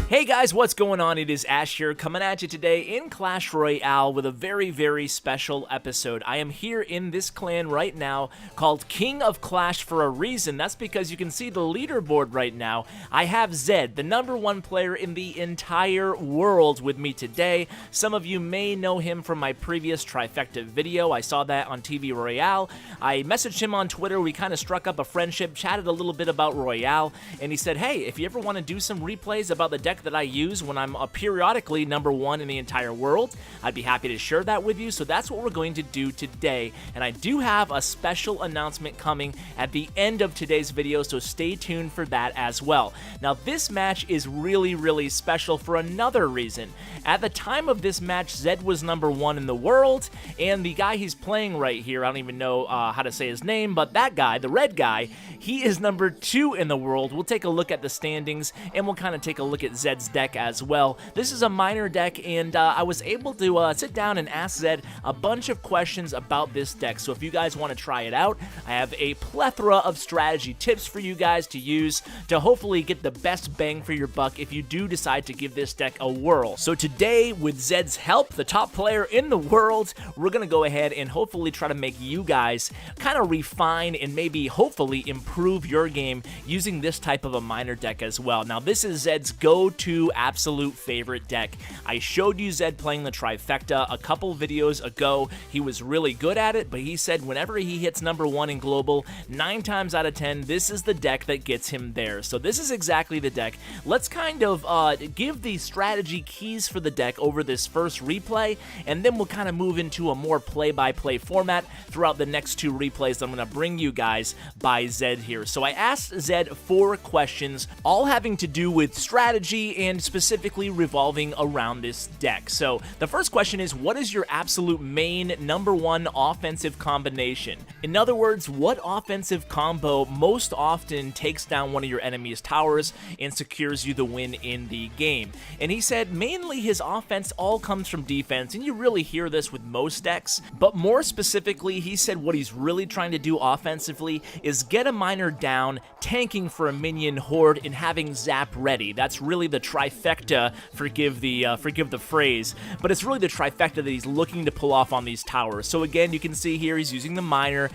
Hey guys, what's going on? It is Ash here, coming at you today in Clash Royale with a very, very special episode. I am here in this clan right now called King of Clash for a reason. That's because you can see the leaderboard right now. I have Zed, the #1 player in the entire world, with me today. Some of you may know him from my previous Trifecta video. I saw that on TV Royale. I messaged him on Twitter. We kind of struck up a friendship, chatted a little bit about Royale, and he said, hey, if you ever want to do some replays about the deck that I use when I'm periodically #1 in the entire world, I'd be happy to share that with you. So that's what we're going to do today, and I do have a special announcement coming at the end of today's video, so stay tuned for that as well. Now this match is really, really special for another reason. At the time of this match, Zed was #1 in the world, and the guy he's playing right here, I don't even know how to say his name, but that guy, the red guy, he is #2 in the world. We'll take a look at the standings, and we'll kind of take a look at Zed's deck as well. This is a minor deck, and I was able to sit down and ask Zed a bunch of questions about this deck. So if you guys want to try it out, I have a plethora of strategy tips for you guys to use to hopefully get the best bang for your buck if you do decide to give this deck a whirl. So today, with Zed's help, the top player in the world, we're going to go ahead and hopefully try to make you guys kind of refine and maybe hopefully improve your game using this type of a minor deck as well. Now this is Zed's go-to absolute favorite deck. I showed you Zed playing the Trifecta a couple videos ago. He was really good at it, but he said whenever he hits #1 in global, 9 times out of 10, this is the deck that gets him there. So this is exactly the deck. Let's kind of give the strategy keys for the deck over this first replay, and then we'll kind of move into a more play-by-play format throughout the next 2 replays that I'm going to bring you guys by Zed here. So I asked Zed 4 questions, all having to do with strategy and specifically revolving around this deck. So the first question is, what is your absolute main #1 offensive combination? In other words, what offensive combo most often takes down one of your enemy's towers and secures you the win in the game? And he said mainly his offense all comes from defense, and you really hear this with most decks, but more specifically, he said what he's really trying to do offensively is get a miner down, tanking for a Minion Horde, and having zap ready. That's really the trifecta, forgive the phrase, but it's really the trifecta that he's looking to pull off on these towers. So again, you can see here he's using the miner,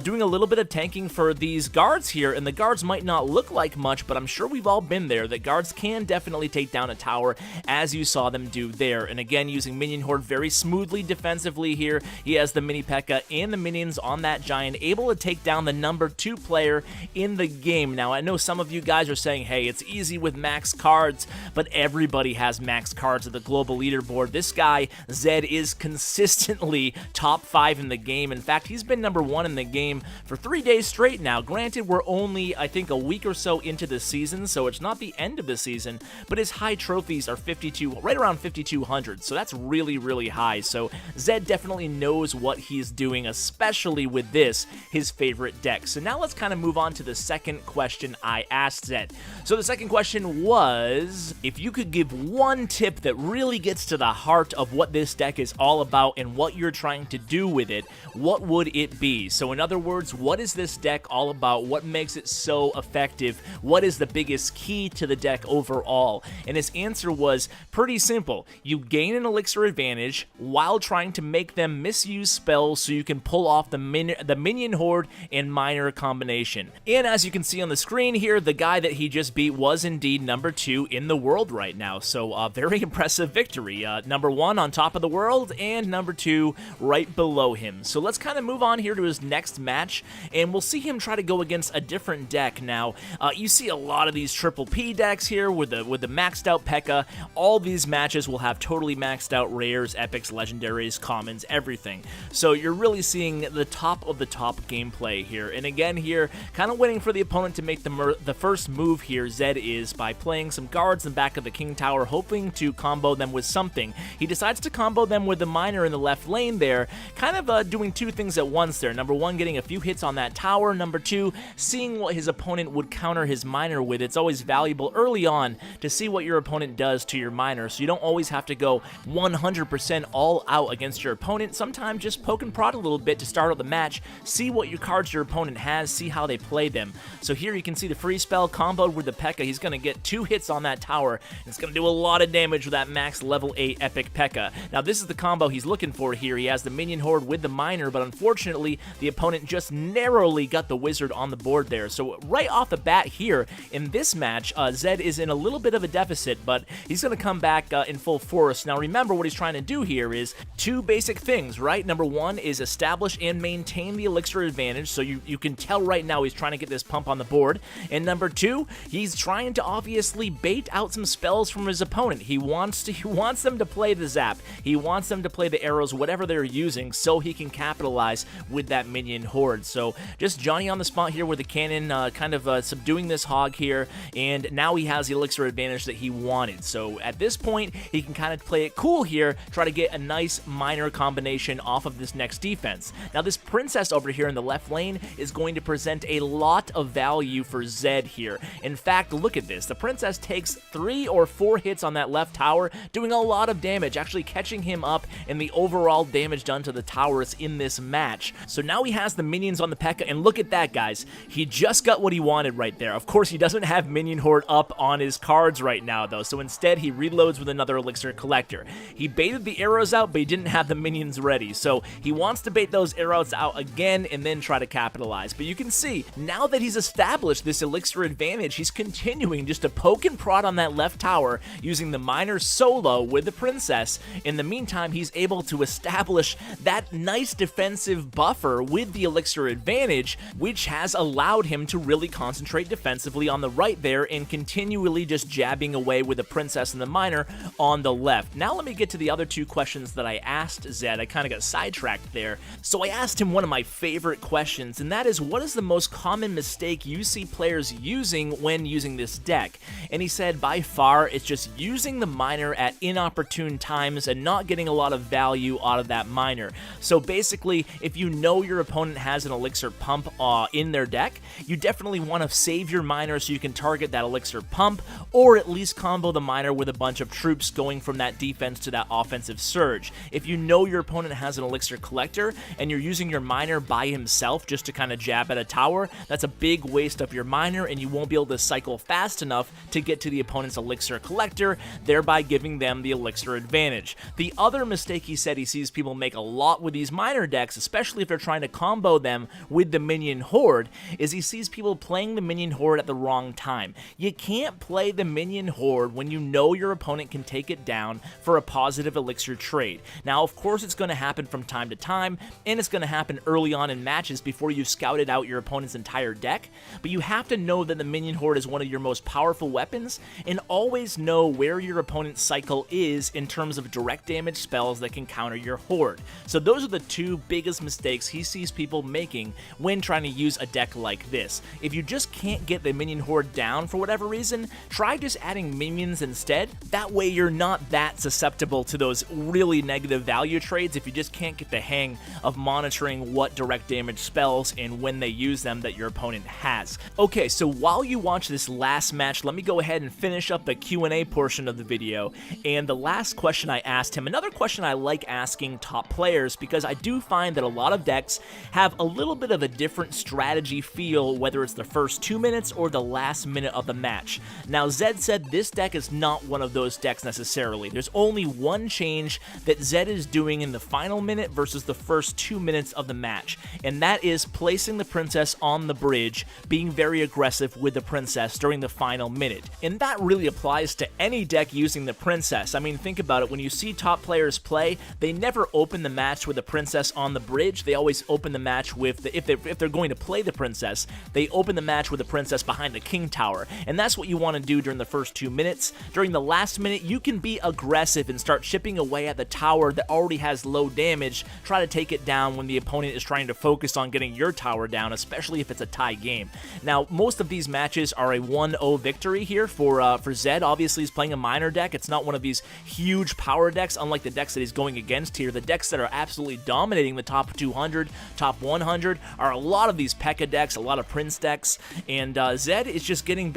doing a little bit of tanking for these guards here, and the guards might not look like much, but I'm sure we've all been there, that guards can definitely take down a tower, as you saw them do there. And again, using Minion Horde very smoothly defensively here. He has the mini P.E.K.K.A. and the minions on that giant, able to take down the #2 player in the game. Now, I know some of you guys are saying, hey, it's easy with max cards, but everybody has max cards at the global leaderboard. This guy, Zed, is consistently top 5 in the game. In fact, he's been #1 in the game for 3 days straight now. Granted, we're only, I think, a week or so into the season, so it's not the end of the season, but his high trophies are 52, right around 5,200, so that's really, really high. So Zed definitely knows what he's doing, especially with this, his favorite deck. So now let's kind of move on to the second question I asked Zed. So the second question was, if you could give one tip that really gets to the heart of what this deck is all about and what you're trying to do with it, what would it be? So in other words, what is this deck all about? What makes it so effective? What is the biggest key to the deck overall? And his answer was pretty simple. You gain an elixir advantage while trying to make them misuse spells so you can pull off the Minion Horde and miner combination. And as you can see on the screen here, the guy that he just beat was indeed #2 in the world right now. So a very impressive victory. #1 on top of the world and #2 right below him. So let's kind of move on here to his next match, and we'll see him try to go against a different deck. Now, you see a lot of these triple P decks here with the maxed out P.E.K.K.A. All these matches will have totally maxed out rares, epics, legendaries, commons, everything. So you're really seeing the top of the top gameplay here. And again here, kind of waiting for the opponent to make the first move here, Zed is, by playing some guards in the back of the King Tower, hoping to combo them with something. He decides to combo them with the miner in the left lane there, kind of doing 2 things at once there. #1, getting a few hits on that tower. #2, seeing what his opponent would counter his miner with. It's always valuable early on to see what your opponent does to your miner, so you don't always have to go 100% all out against your opponent. Sometimes just poke and prod a little bit to start out the match, see what your cards your opponent has, see how they play them. So here you can see the free spell comboed with the P.E.K.K.A. He's going to get 2 hits on that that tower, and it's going to do a lot of damage with that max level 8 epic P.E.K.K.A. Now, this is the combo he's looking for here. He has the Minion Horde with the Miner, but unfortunately, the opponent just narrowly got the Wizard on the board there. So right off the bat here, in this match, Zed is in a little bit of a deficit, but he's going to come back in full force. Now, remember what he's trying to do here is two basic things, right? Number one is establish and maintain the elixir advantage, so you can tell right now he's trying to get this pump on the board. And number two, he's trying to obviously bait out some spells from his opponent. He wants them to play the zap. He wants them to play the arrows, whatever they're using, so he can capitalize with that Minion Horde. So just Johnny on the spot here with the cannon, kind of subduing this hog here, and now he has the elixir advantage that he wanted. So at this point, he can kind of play it cool here, try to get a nice Miner combination off of this next defense. Now this Princess over here in the left lane is going to present a lot of value for Zed here. In fact, look at this. The Princess takes 3 or 4 hits on that left tower, doing a lot of damage, actually catching him up in the overall damage done to the towers in this match. So now he has the minions on the P.E.K.K.A, and look at that, guys. He just got what he wanted right there. Of course, he doesn't have Minion Horde up on his cards right now, though, so instead he reloads with another elixir collector. He baited the arrows out, but he didn't have the minions ready, so he wants to bait those arrows out again and then try to capitalize. But you can see, now that he's established this elixir advantage, he's continuing just to poke and prod on that left tower using the Miner solo with the Princess. In the meantime, he's able to establish that nice defensive buffer with the elixir advantage, which has allowed him to really concentrate defensively on the right there and continually just jabbing away with the Princess and the Miner on the left. Now let me get to the other two questions that I asked Zed. I kind of got sidetracked there. So I asked him one of my favorite questions, and that is, what is the most common mistake you see players using when using this deck? And he said by far it's just using the Miner at inopportune times and not getting a lot of value out of that Miner. So basically, if you know your opponent has an elixir pump in their deck, you definitely want to save your Miner so you can target that elixir pump, or at least combo the Miner with a bunch of troops going from that defense to that offensive surge. If you know your opponent has an elixir collector and you're using your Miner by himself just to kind of jab at a tower, that's a big waste of your Miner, and you won't be able to cycle fast enough to get to the opponent's elixir collector, thereby giving them the elixir advantage. The other mistake he said he sees people make a lot with these Miner decks, especially if they're trying to combo them with the Minion Horde, is he sees people playing the Minion Horde at the wrong time. You can't play the Minion Horde when you know your opponent can take it down for a positive elixir trade. Now, of course, it's going to happen from time to time, and it's going to happen early on in matches before you've scouted out your opponent's entire deck, but you have to know that the Minion Horde is one of your most powerful weapons, and always know where your opponent's cycle is in terms of direct damage spells that can counter your Horde. So those are the two biggest mistakes he sees people making when trying to use a deck like this. If you just can't get the Minion Horde down for whatever reason, try just adding minions instead. That way you're not that susceptible to those really negative value trades if you just can't get the hang of monitoring what direct damage spells and when they use them that your opponent has. Okay, so while you watch this last match, let me go ahead and finish up the Q&A portion of the video. And the last question I asked him, another question I like asking top players, because I do find that a lot of decks have a little bit of a different strategy feel, whether it's the first 2 minutes or the last minute of the match. Now, Zed said this deck is not one of those decks necessarily. There's only one change that Zed is doing in the final minute versus the first 2 minutes of the match, and that is placing the Princess on the bridge, being very aggressive with the Princess during the final minute. And that really applies to any deck using the Princess. I mean, think about it. When you see top players play, they never open the match with the Princess on the bridge. They always open the match with if they're going to play the Princess, they open the match with the Princess behind the King Tower. And that's what you want to do during the first 2 minutes. During the last minute, you can be aggressive and start chipping away at the tower that already has low damage. Try to take it down when the opponent is trying to focus on getting your tower down, especially if it's a tie game. Now, most of these matches are a 1-0 victory here for Zed. Obviously, he's playing a Miner deck. It's not one of these huge power decks, unlike the decks that he's going against here. The decks that are absolutely dominating the top 200, top 100 are a lot of these P.E.K.K.A decks, a lot of Prince decks, and Zed is just getting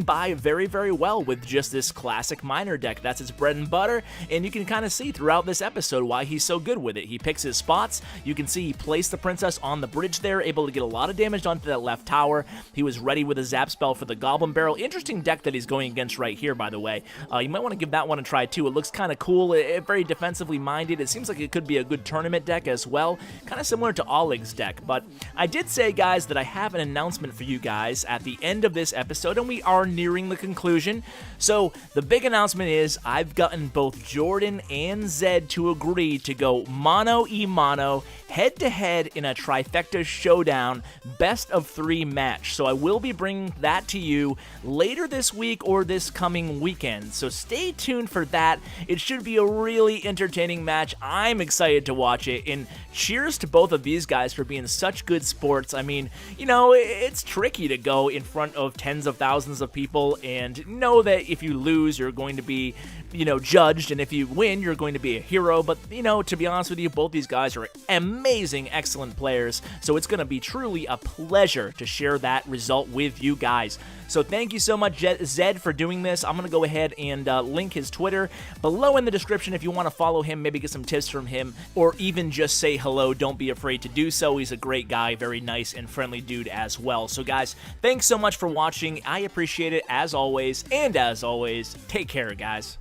by very, very well with just this classic Miner deck. That's his bread and butter, and you can kind of see throughout this episode why he's so good with it. He picks his spots. You can see he placed the Princess on the bridge there, able to get a lot of damage onto that left tower. He was ready with a zap spell for the Goblin Barrel. Interesting deck that he's going going against right here, by the way. You might want to give that one a try too. It looks kind of cool, very defensively minded. It seems like it could be a good tournament deck as well, kind of similar to Oleg's deck. But I did say, guys, that I have an announcement for you guys at the end of this episode, and we are nearing the conclusion. So the big announcement is I've gotten both Jordan and Zed to agree to go mono-e-mono, head-to-head in a Trifecta showdown, best of 3 match. So I will be bringing that to you later this week or this coming weekend. So stay tuned for that. It should be a really entertaining match. I'm excited to watch it, and cheers to both of these guys for being such good sports. I mean, you know, it's tricky to go in front of tens of thousands of people and know that if you lose, you're going to be, you know, judged, and if you win, you're going to be a hero. But, you know, to be honest with you, both these guys are amazing, excellent players, so it's going to be truly a pleasure to share that result with you guys. So thank you so much, Zed, for doing this. I'm going to go ahead and link his Twitter below in the description if you want to follow him, maybe get some tips from him, or even just say hello. Don't be afraid to do so. He's a great guy, very nice and friendly dude as well. So guys, thanks so much for watching. I appreciate it as always, and as always, take care, guys.